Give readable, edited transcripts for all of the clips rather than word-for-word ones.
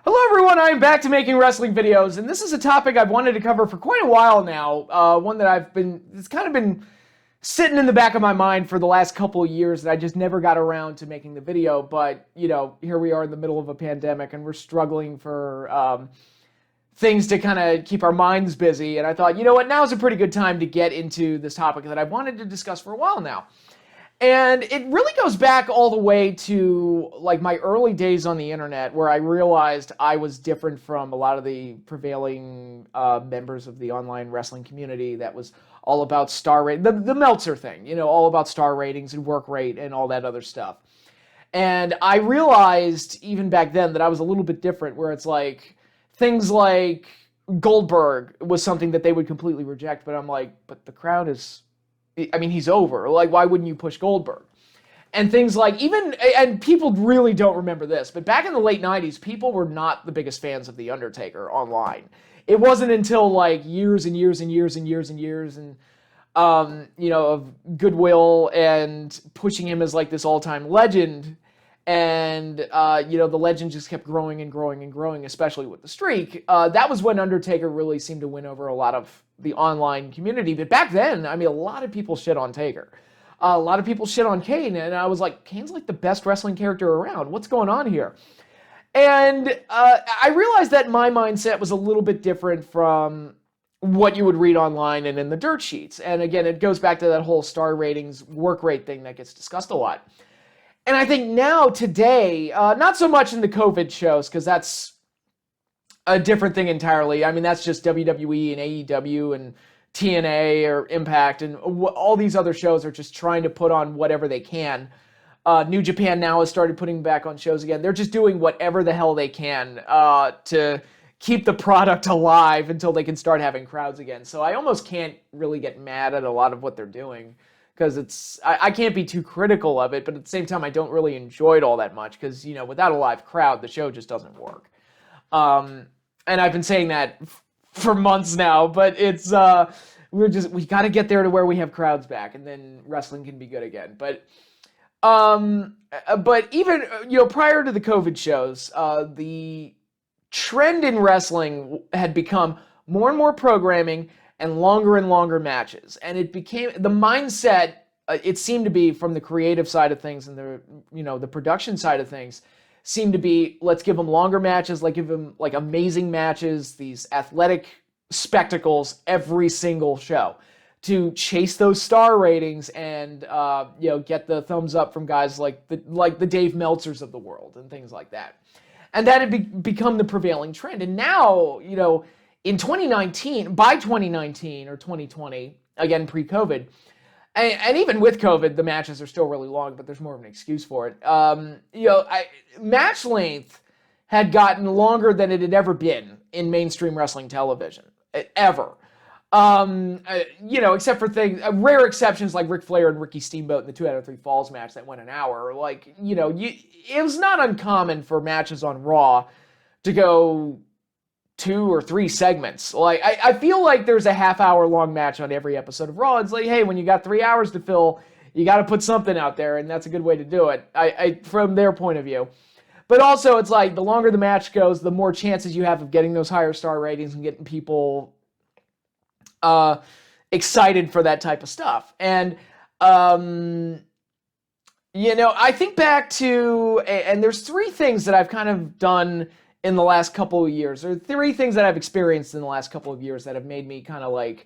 Hello everyone, I'm back to making wrestling videos, and this is a topic I've wanted to cover for quite a while now. One that it's kind of been sitting in the back of my mind for the last couple of years, and I just never got around to making the video. But, here we are in the middle of a pandemic, and we're struggling for things to kind of keep our minds busy. And I thought, you know what, now's a pretty good time to get into this topic that I've wanted to discuss for a while now. And it really goes back all the way to like my early days on the internet, where I realized I was different from a lot of the prevailing members of the online wrestling community that was all about star rate, the Meltzer thing, all about star ratings and work rate and all that other stuff. And I realized even back then that I was a little bit different, where it's like things like Goldberg was something that they would completely reject, but I'm like, but the crowd is, he's over. Like, why wouldn't you push Goldberg? And things like and people really don't remember this, but back in the late 90s, people were not the biggest fans of The Undertaker online. It wasn't until like years and years and years and years and years and, of goodwill and pushing him as like this all-time legend. And, the legend just kept growing and growing and growing, especially with the streak. That was when Undertaker really seemed to win over a lot of the online community. But back then, a lot of people shit on Taker. A lot of people shit on Kane. And I was like, Kane's like the best wrestling character around. What's going on here? And I realized that my mindset was a little bit different from what you would read online and in the dirt sheets. And again, it goes back to that whole star ratings, work rate thing that gets discussed a lot. And I think now, today, not so much in the COVID shows, because that's a different thing entirely. That's just WWE and AEW and TNA or Impact, and all these other shows are just trying to put on whatever they can. New Japan now has started putting back on shows again. They're just doing whatever the hell they can to keep the product alive until they can start having crowds again. So I almost can't really get mad at a lot of what they're doing, because I can't be too critical of it, but at the same time, I don't really enjoy it all that much, because, without a live crowd, the show just doesn't work. And I've been saying that for months now, but it's, we got to get there to where we have crowds back, and then wrestling can be good again. But even, prior to the COVID shows, the trend in wrestling had become more and more programming and longer matches. And it became the mindset, it seemed to be, from the creative side of things and the production side of things, seemed to be, let's give them longer matches, give them like amazing matches, these athletic spectacles every single show, to chase those star ratings and get the thumbs up from guys like the Dave Meltzers of the world and things like that. And that had become the prevailing trend. And now, in 2019, by 2019 or 2020, again, pre-COVID, and even with COVID, the matches are still really long, but there's more of an excuse for it. Match length had gotten longer than it had ever been in mainstream wrestling television, ever. Except for rare exceptions like Ric Flair and Ricky Steamboat in the 2 out of 3 Falls match that went an hour. It was not uncommon for matches on Raw to go 2 or 3 segments. I feel like there's a half-hour long match on every episode of Raw. It's like, hey, when you got 3 hours to fill, you got to put something out there, and that's a good way to do it, from their point of view. But also, it's like, the longer the match goes, the more chances you have of getting those higher star ratings and getting people excited for that type of stuff. And, I think back to, and there's 3 things that I've kind of done in the last couple of years, or 3 things that I've experienced in the last couple of years that have made me kind of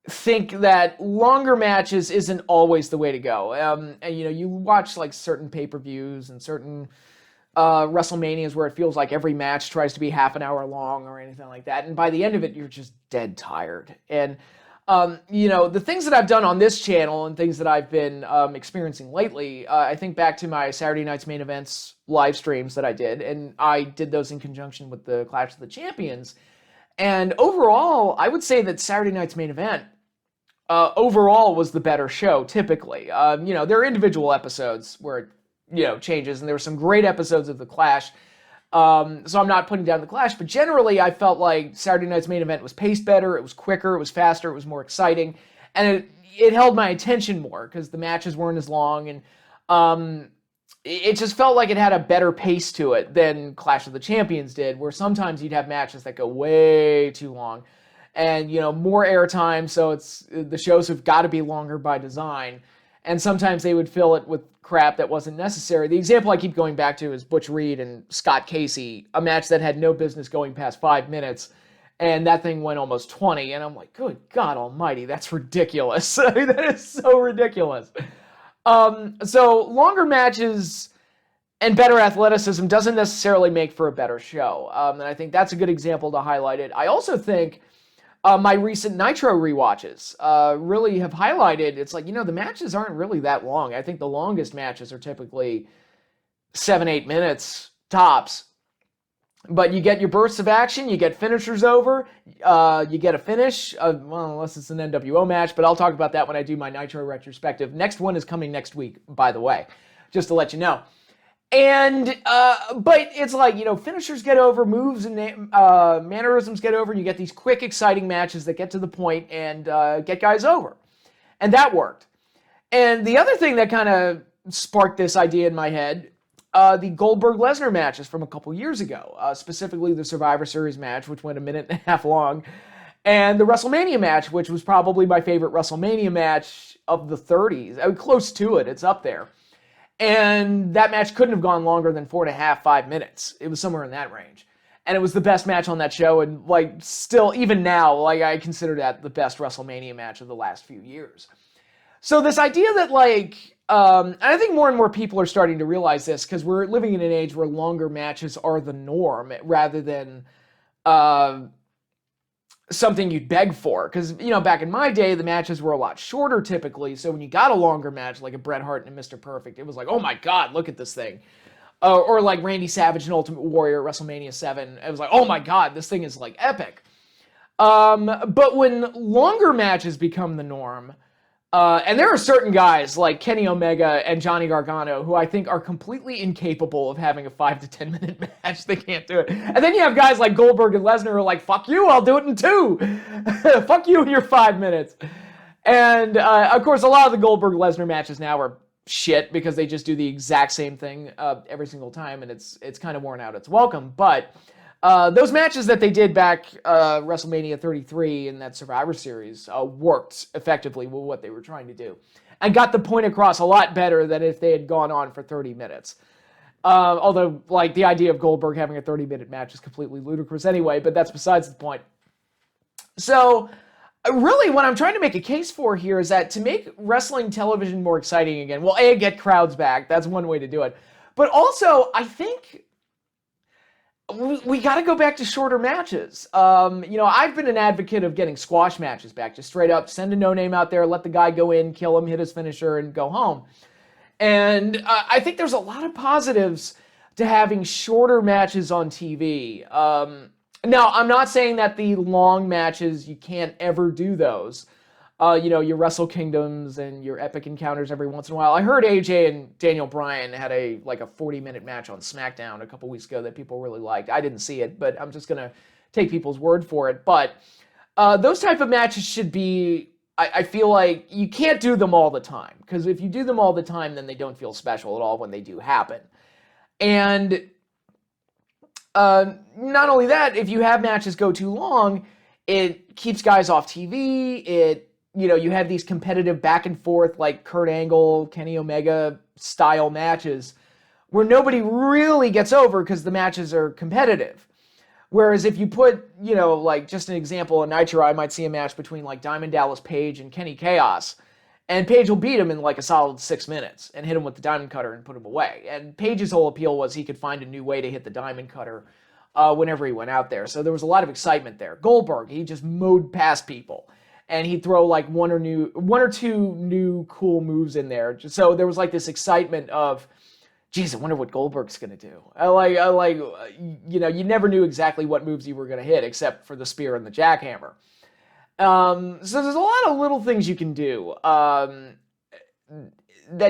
think that longer matches isn't always the way to go. And you watch certain pay-per-views and certain WrestleManias where it feels like every match tries to be half an hour long or anything like that, and by the end of it, you're just dead tired. And the things that I've done on this channel and things that I've been experiencing lately, I think back to my Saturday Night's Main Events live streams that I did, and I did those in conjunction with the Clash of the Champions. And overall, I would say that Saturday Night's Main Event overall was the better show, typically. There are individual episodes where it changes, and there were some great episodes of the Clash. So I'm not putting down the Clash, but generally I felt like Saturday Night's Main Event was paced better, it was quicker, it was faster, it was more exciting, and it held my attention more because the matches weren't as long. And it just felt like it had a better pace to it than Clash of the Champions did, where sometimes you'd have matches that go way too long and, more airtime, so the shows have got to be longer by design, and sometimes they would fill it with crap that wasn't necessary. The example I keep going back to is Butch Reed and Scott Casey, a match that had no business going past 5 minutes, and that thing went almost 20, and I'm like, good God almighty, that's ridiculous. I mean, that is so ridiculous. So longer matches and better athleticism doesn't necessarily make for a better show. And I think that's a good example to highlight it. I also think my recent Nitro rewatches really have highlighted, it's like, the matches aren't really that long. I think the longest matches are typically 7-8 minutes tops. But you get your bursts of action, you get finishers over, you get a finish, unless it's an NWO match, but I'll talk about that when I do my Nitro retrospective. Next one is coming next week, by the way, just to let you know. And, but it's like, finishers get over, moves and mannerisms get over, and you get these quick, exciting matches that get to the point and get guys over. And that worked. And the other thing that kind of sparked this idea in my head, the Goldberg-Lesnar matches from a couple years ago, specifically the Survivor Series match, which went 1.5 minutes long, and the WrestleMania match, which was probably my favorite WrestleMania match of the 30s. I mean, close to it. It's up there. And that match couldn't have gone longer than 4.5, 5 minutes. It was somewhere in that range. And it was the best match on that show, and still, even now, I consider that the best WrestleMania match of the last few years. So this idea that, and I think more and more people are starting to realize this, because we're living in an age where longer matches are the norm rather than something you'd beg for. Because, back in my day, the matches were a lot shorter typically, so when you got a longer match, like a Bret Hart and a Mr. Perfect, it was like, oh my God, look at this thing. Or like Randy Savage and Ultimate Warrior at WrestleMania 7, it was like, oh my God, this thing is epic. But when longer matches become the norm, and there are certain guys like Kenny Omega and Johnny Gargano who I think are completely incapable of having a 5 to 10 minute match. They can't do it. And then you have guys like Goldberg and Lesnar who are like, fuck you, I'll do it in 2. Fuck you in your 5 minutes. And of course, a lot of the Goldberg-Lesnar matches now are shit because they just do the exact same thing every single time, and it's kind of worn out its welcome. But those matches that they did back WrestleMania 33 in that Survivor Series worked effectively with what they were trying to do and got the point across a lot better than if they had gone on for 30 minutes. Although, the idea of Goldberg having a 30-minute match is completely ludicrous anyway, but that's besides the point. So, really, what I'm trying to make a case for here is that to make wrestling television more exciting again, well, A, get crowds back. That's one way to do it. But also, I think we got to go back to shorter matches. I've been an advocate of getting squash matches back, just straight up send a no-name out there, let the guy go in, kill him, hit his finisher, and go home. And I think there's a lot of positives to having shorter matches on TV. Now, I'm not saying that the long matches, you can't ever do those. Your Wrestle Kingdoms and your Epic Encounters every once in a while. I heard AJ and Daniel Bryan had a 40-minute match on SmackDown a couple weeks ago that people really liked. I didn't see it, but I'm just going to take people's word for it. But those type of matches should be, I feel like you can't do them all the time. Because if you do them all the time, then they don't feel special at all when they do happen. And not only that, if you have matches go too long, it keeps guys off TV. You have these competitive back and forth like Kurt Angle, Kenny Omega style matches where nobody really gets over because the matches are competitive. Whereas if you put, just an example, in Nitro, I might see a match between Diamond Dallas Page and Kenny Chaos. And Page will beat him in a solid 6 minutes and hit him with the Diamond Cutter and put him away. And Page's whole appeal was he could find a new way to hit the Diamond Cutter whenever he went out there. So there was a lot of excitement there. Goldberg, he just mowed past people. And he'd throw one or two new cool moves in there. So there was this excitement of, geez, I wonder what Goldberg's going to do. You never knew exactly what moves you were going to hit except for the spear and the jackhammer. So there's a lot of little things you can do that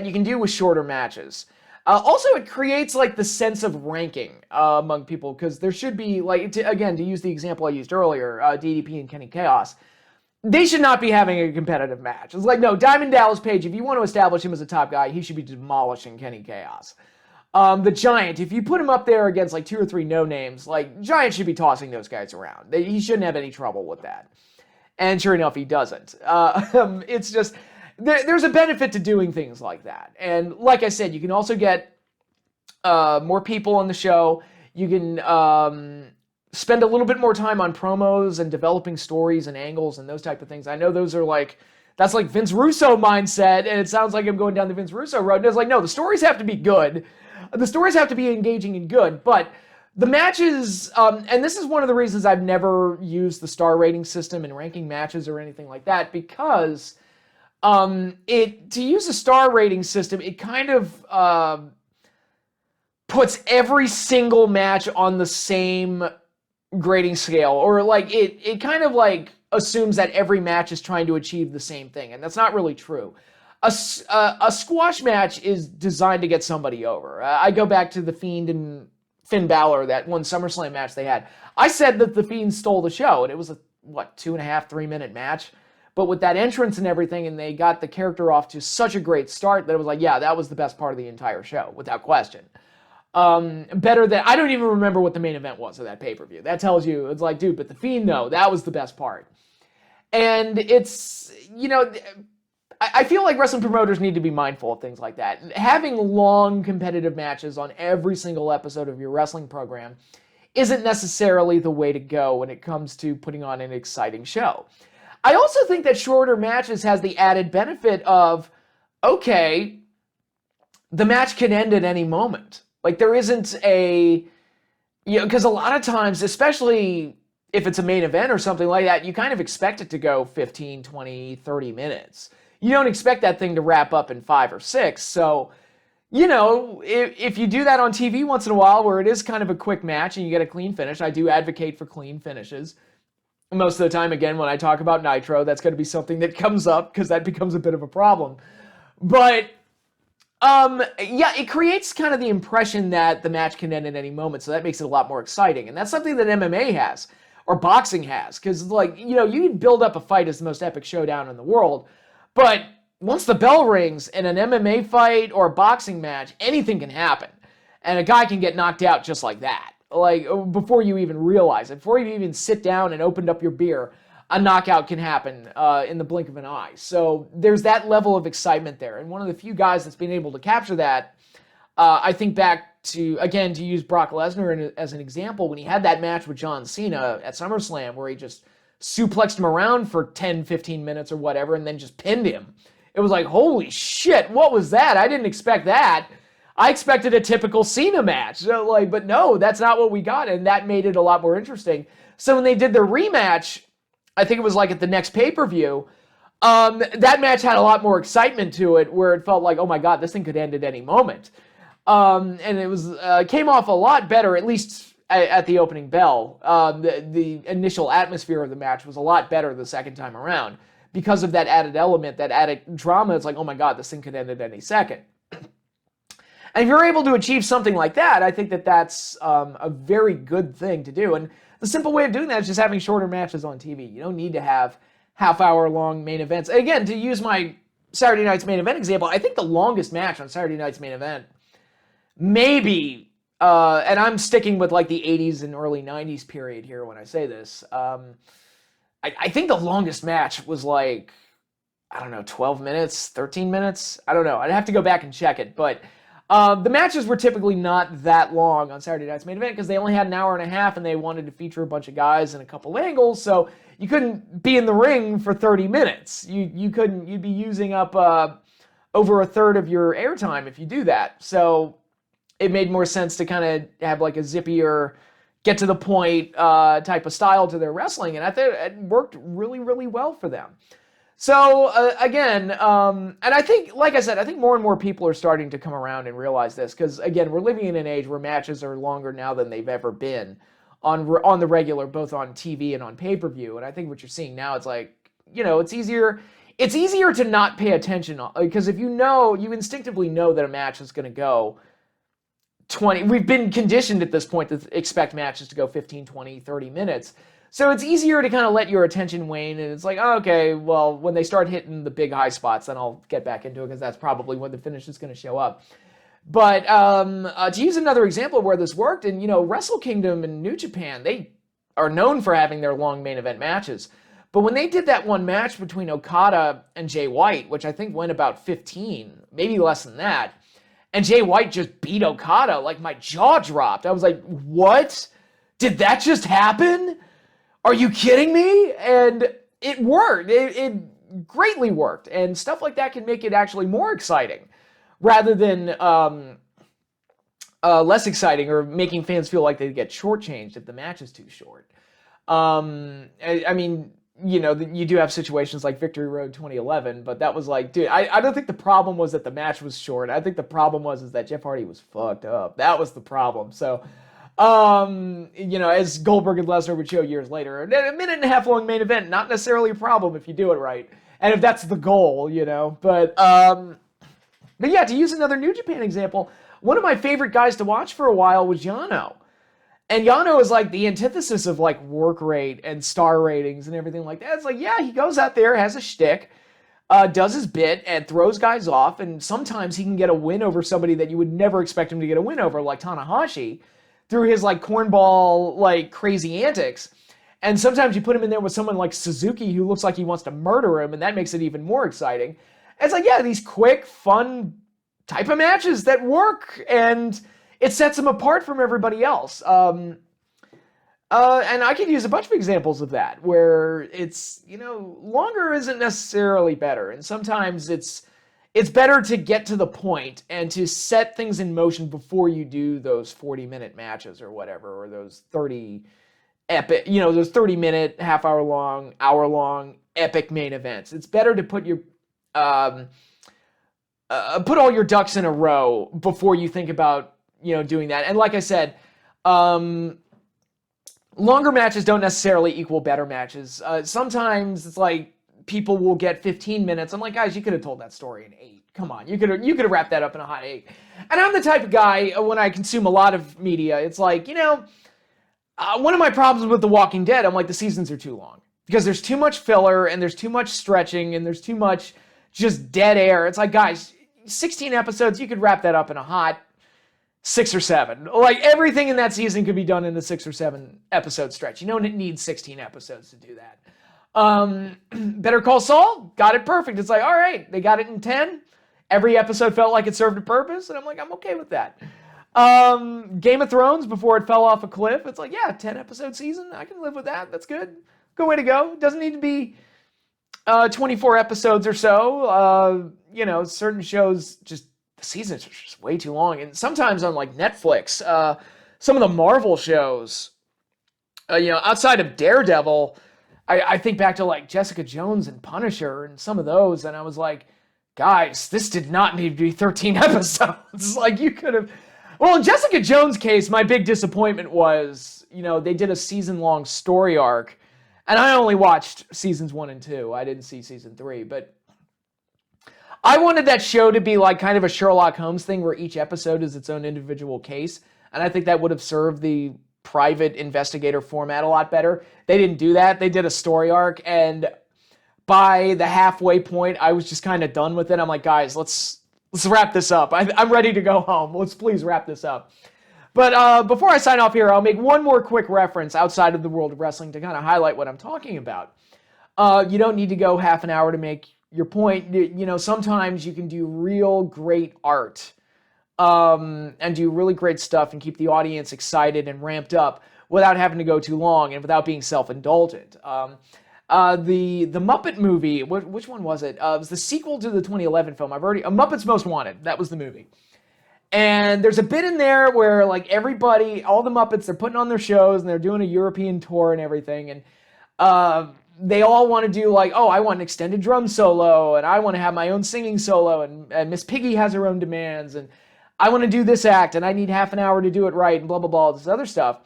you can do with shorter matches. Also, it creates the sense of ranking among people because there should be to use the example I used earlier, DDP and Kenny Chaos. They should not be having a competitive match. It's no, Diamond Dallas Page, if you want to establish him as a top guy, he should be demolishing Kenny Chaos. The Giant, if you put him up there against like 2 or 3 no names, like Giant should be tossing those guys around. He shouldn't have any trouble with that. And sure enough, he doesn't. It's just, there's a benefit to doing things like that. And like I said, you can also get more people on the show. You can spend a little bit more time on promos and developing stories and angles and those type of things. I know those are like, that's like Vince Russo mindset, and it sounds like I'm going down the Vince Russo road. And it's like, no, the stories have to be good. The stories have to be engaging and good, but the matches, and this is one of the reasons I've never used the star rating system in ranking matches or anything like that, because to use a star rating system, it kind of puts every single match on the same grading scale, or like it kind of like assumes that every match is trying to achieve the same thing, and that's not really true. A squash match is designed to get somebody over. I go back to The Fiend and Finn Balor, that one SummerSlam match they had. I said that The Fiend stole the show, and it was a, 2.5, 3-minute match? But with that entrance and everything, and they got the character off to such a great start that it was like, yeah, that was the best part of the entire show, without question. Better than, I don't even remember what the main event was of that pay-per-view. That tells you, it's like, dude, but The Fiend, no, that was the best part. And it's, I feel like wrestling promoters need to be mindful of things like that. Having long competitive matches on every single episode of your wrestling program isn't necessarily the way to go when it comes to putting on an exciting show. I also think that shorter matches has the added benefit of, okay, the match can end at any moment. Like there isn't because a lot of times, especially if it's a main event or something like that, you kind of expect it to go 15, 20, 30 minutes. You don't expect that thing to wrap up in 5 or 6. So, if you do that on TV once in a while where it is kind of a quick match and you get a clean finish, I do advocate for clean finishes. Most of the time, again, when I talk about Nitro, that's going to be something that comes up because that becomes a bit of a problem. But, it creates kind of the impression that the match can end at any moment, so that makes it a lot more exciting. And that's something that MMA has, or boxing has, because, you can build up a fight as the most epic showdown in the world, but once the bell rings in an MMA fight or a boxing match, anything can happen. And a guy can get knocked out just like that. Like, before you even realize it. Before you even sit down and opened up your beer, a knockout can happen in the blink of an eye. So there's that level of excitement there. And one of the few guys that's been able to capture that, I think back to, again, to use Brock Lesnar as an example, when he had that match with John Cena at SummerSlam where he just suplexed him around for 10, 15 minutes or whatever, and then just pinned him. It was like, holy shit, what was that? I didn't expect that. I expected a typical Cena match. So, but no, that's not what we got, and that made it a lot more interesting. So when they did the rematch, I think it was like at the next pay-per-view, that match had a lot more excitement to it, where it felt like, oh my god, this thing could end at any moment. And it was came off a lot better, at least at the opening bell. The initial atmosphere of the match was a lot better the second time around because of that added element, that added drama. It's like, oh my god, this thing could end at any second. And if you're able to achieve something like that, I think that that's a very good thing to do. And the simple way of doing that is just having shorter matches on TV. You don't need to have half-hour-long main events. Again, to use my Saturday Night's Main Event example, I think the longest match on Saturday Night's Main Event, maybe, and I'm sticking with like the 80s and early 90s period here when I say this, I think the longest match was like, 12 minutes, 13 minutes? I don't know. I'd have to go back and check it, but the matches were typically not that long on Saturday Night's Main Event because they only had an hour and a half and they wanted to feature a bunch of guys and a couple angles, so you couldn't be in the ring for 30 minutes. You'd be using up over a third of your airtime if you do that. So it made more sense to kind of have like a zippier, get to the point type of style to their wrestling, and I think it worked really, really well for them. So, again, and I think, like I said, I think more and more people are starting to come around and realize this, because, again, we're living in an age where matches are longer now than they've ever been on the regular, both on TV and on pay-per-view, and I think what you're seeing now, it's like, it's easier to not pay attention, because if you instinctively know that a match is going to go 20, we've been conditioned at this point to expect matches to go 15, 20, 30 minutes, so it's easier to kind of let your attention wane, and it's like, oh, okay, well, when they start hitting the big high spots, then I'll get back into it, because that's probably when the finish is going to show up. But to use another example where this worked, and Wrestle Kingdom and New Japan, they are known for having their long main event matches. But when they did that one match between Okada and Jay White, which I think went about 15, maybe less than that, and Jay White just beat Okada, like my jaw dropped. I was like, what? Did that just happen? Are you kidding me? And it worked. It greatly worked. And stuff like that can make it actually more exciting rather than less exciting or making fans feel like they get shortchanged if the match is too short. I mean, you do have situations like Victory Road 2011, but that was like, dude, I don't think the problem was that the match was short. I think the problem is that Jeff Hardy was fucked up. That was the problem. So, as Goldberg and Lesnar would show years later, a minute and a half long main event, not necessarily a problem if you do it right. And if that's the goal, but yeah, to use another New Japan example, one of my favorite guys to watch for a while was Yano. And Yano is like the antithesis of like work rate and star ratings and everything like that. It's like, yeah, he goes out there, has a shtick, does his bit, and throws guys off. And sometimes he can get a win over somebody that you would never expect him to get a win over, like Tanahashi, through his like cornball, like crazy antics. And sometimes you put him in there with someone like Suzuki who looks like he wants to murder him, and that makes it even more exciting. And it's like, yeah, these quick, fun type of matches that work, and it sets them apart from everybody else. And I could use a bunch of examples of that where it's, longer isn't necessarily better. And sometimes it's better to get to the point and to set things in motion before you do those 40-minute matches or whatever, or those 30 epic, those 30-minute, half-hour-long, hour-long epic main events. It's better to put your put all your ducks in a row before you think about doing that. And like I said, longer matches don't necessarily equal better matches. Sometimes it's like people will get 15 minutes. I'm like, guys, you could have told that story in 8. Come on, you could have wrapped that up in a hot 8. And I'm the type of guy, when I consume a lot of media, it's like, one of my problems with The Walking Dead, I'm like, the seasons are too long. Because there's too much filler, and there's too much stretching, and there's too much just dead air. It's like, guys, 16 episodes, you could wrap that up in a hot 6 or 7. Like, everything in that season could be done in a 6 or 7 episode stretch. You don't need 16 episodes to do that. Better Call Saul, got it perfect. It's like, all right, they got it in 10. Every episode felt like it served a purpose, and I'm like, I'm okay with that. Game of Thrones, before it fell off a cliff, it's like, yeah, 10 episode season, I can live with that. That's good. Good way to go. Doesn't need to be 24 episodes or so. Certain shows, just the seasons are just way too long. And sometimes on like Netflix, some of the Marvel shows, outside of Daredevil, I think back to like Jessica Jones and Punisher and some of those, and I was like, guys, this did not need to be 13 episodes. Like, you could have. Well, in Jessica Jones' case, my big disappointment was, they did a season-long story arc, and I only watched seasons 1 and 2. I didn't see season 3, but I wanted that show to be like kind of a Sherlock Holmes thing where each episode is its own individual case, and I think that would have served the private investigator format a lot better. They didn't do that. They did a story arc, and by the halfway point, I was just kind of done with it. I'm like, guys, let's wrap this up. I'm ready to go home. Let's please wrap this up. But before I sign off here, I'll make one more quick reference outside of the world of wrestling to kind of highlight what I'm talking about. You don't need to go half an hour to make your point. Sometimes you can do real great art and do really great stuff and keep the audience excited and ramped up without having to go too long and without being self-indulgent. The Muppet movie, which one was it? It was the sequel to the 2011 film. Muppets Most Wanted. That was the movie. And there's a bit in there where like everybody, all the Muppets, they're putting on their shows and they're doing a European tour and everything. And they all want to do like, oh, I want an extended drum solo, and I want to have my own singing solo, and Miss Piggy has her own demands, and I want to do this act, and I need half an hour to do it right, and blah, blah, blah, this other stuff.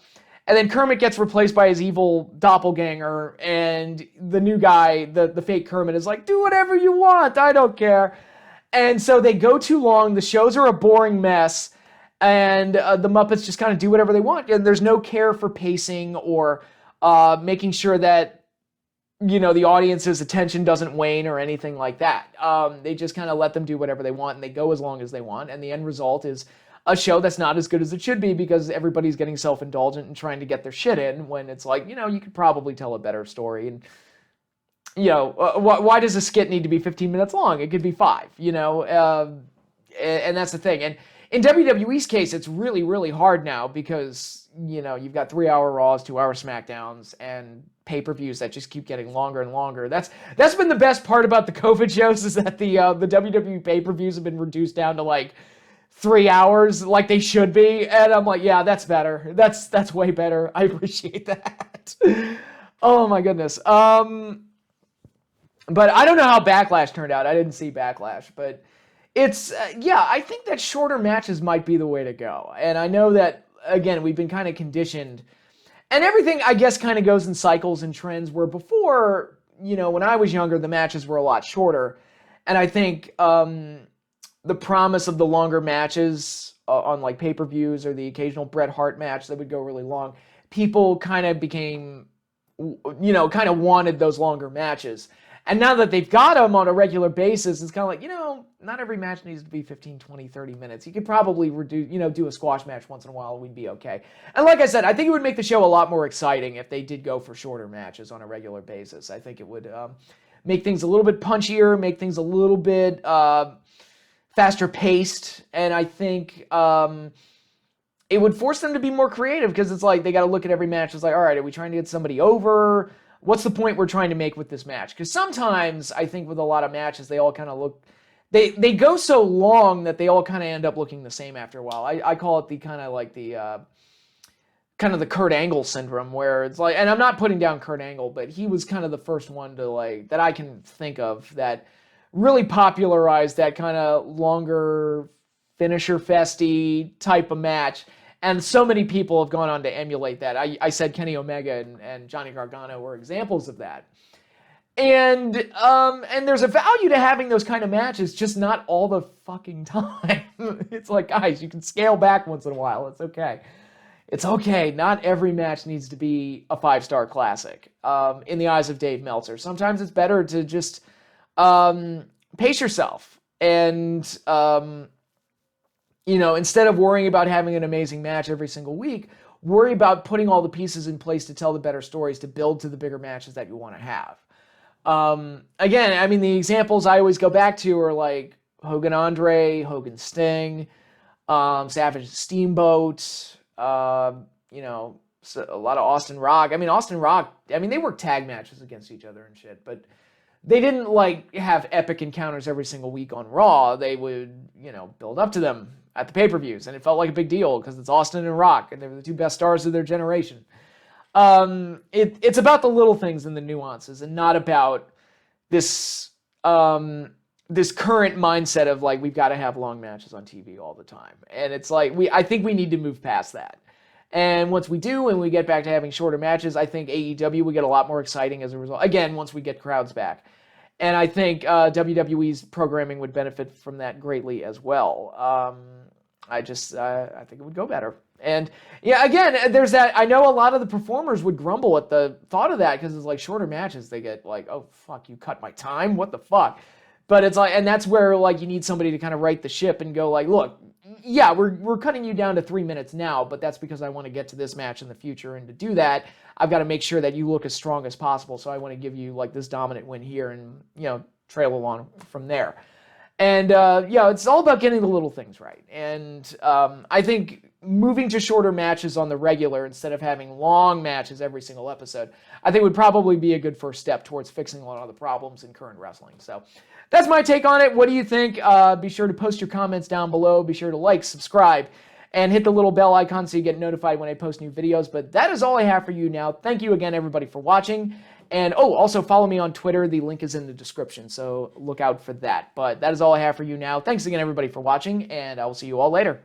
And then Kermit gets replaced by his evil doppelganger, and the new guy, the fake Kermit, is like, do whatever you want, I don't care. And so they go too long, the shows are a boring mess, and the Muppets just kind of do whatever they want. And there's no care for pacing or making sure that the audience's attention doesn't wane or anything like that. They just kind of let them do whatever they want, and they go as long as they want, and the end result is a show that's not as good as it should be because everybody's getting self-indulgent and trying to get their shit in when it's like, you could probably tell a better story. And, why does a skit need to be 15 minutes long? It could be 5, and that's the thing. And in WWE's case, it's really, really hard now because, you've got 3-hour Raws, 2-hour SmackDowns, and pay-per-views that just keep getting longer and longer. That's been the best part about the COVID shows, is that the WWE pay-per-views have been reduced down to like 3 hours, like they should be. And I'm like, yeah, that's better. That's way better. I appreciate that. Oh my goodness. But I don't know how Backlash turned out. I didn't see Backlash, but it's, I think that shorter matches might be the way to go. And I know that, again, we've been kind of conditioned, and everything, I guess, kind of goes in cycles and trends, where before, when I was younger, the matches were a lot shorter. And I think the promise of the longer matches on like pay-per-views, or the occasional Bret Hart match that would go really long, people kind of became, kind of wanted those longer matches. And now that they've got them on a regular basis, it's kind of like, not every match needs to be 15, 20, 30 minutes. You could probably do a squash match once in a while, we'd be okay. And like I said, I think it would make the show a lot more exciting if they did go for shorter matches on a regular basis. I think it would make things a little bit punchier, make things a little bit faster paced, and I think it would force them to be more creative, because it's like they got to look at every match. It's like, all right, are we trying to get somebody over? What's the point we're trying to make with this match? Because sometimes I think with a lot of matches, they all kind of look, they go so long that they all kind of end up looking the same after a while. I call it the kind of like the Kurt Angle syndrome, where it's like, and I'm not putting down Kurt Angle, but he was kind of the first one to, like, that I can think of, that really popularized that kind of longer finisher festy type of match. And so many people have gone on to emulate that. I said Kenny Omega and Johnny Gargano were examples of that. And there's a value to having those kind of matches, just not all the fucking time. It's like, guys, you can scale back once in a while. It's okay. It's okay. Not every match needs to be a 5-star classic in the eyes of Dave Meltzer. Sometimes it's better to just pace yourself and instead of worrying about having an amazing match every single week, worry about putting all the pieces in place to tell the better stories, to build to the bigger matches that you want to have. Again, I mean, the examples I always go back to are like Hogan Andre, Hogan Sting, Savage Steamboat, so a lot of Austin Rock. I mean, Austin Rock, they worked tag matches against each other and shit, but they didn't like have epic encounters every single week on Raw. They would, build up to them at the pay-per-views, and it felt like a big deal because it's Austin and Rock, and they were the two best stars of their generation. It's about the little things and the nuances, and not about this this current mindset of like, we've got to have long matches on TV all the time. And it's like, I think we need to move past that. And once we do, and we get back to having shorter matches, I think AEW will get a lot more exciting as a result. Again, once we get crowds back. And I think WWE's programming would benefit from that greatly as well. I think it would go better. And yeah, again, there's that. I know a lot of the performers would grumble at the thought of that, because it's like shorter matches. They get like, oh, fuck, you cut my time? What the fuck? But it's like, and that's where like you need somebody to kind of right the ship and go like, look, yeah, we're cutting you down to 3 minutes now, but that's because I want to get to this match in the future. And to do that, I've got to make sure that you look as strong as possible. So I want to give you like this dominant win here and, trail along from there. And, it's all about getting the little things right. And I think moving to shorter matches on the regular instead of having long matches every single episode, I think would probably be a good first step towards fixing a lot of the problems in current wrestling. So that's my take on it. What do you think? Be sure to post your comments down below. Be sure to like, subscribe, and hit the little bell icon so you get notified when I post new videos. But that is all I have for you now. Thank you again, everybody, for watching. And, also follow me on Twitter. The link is in the description, so look out for that. But that is all I have for you now. Thanks again, everybody, for watching, and I will see you all later.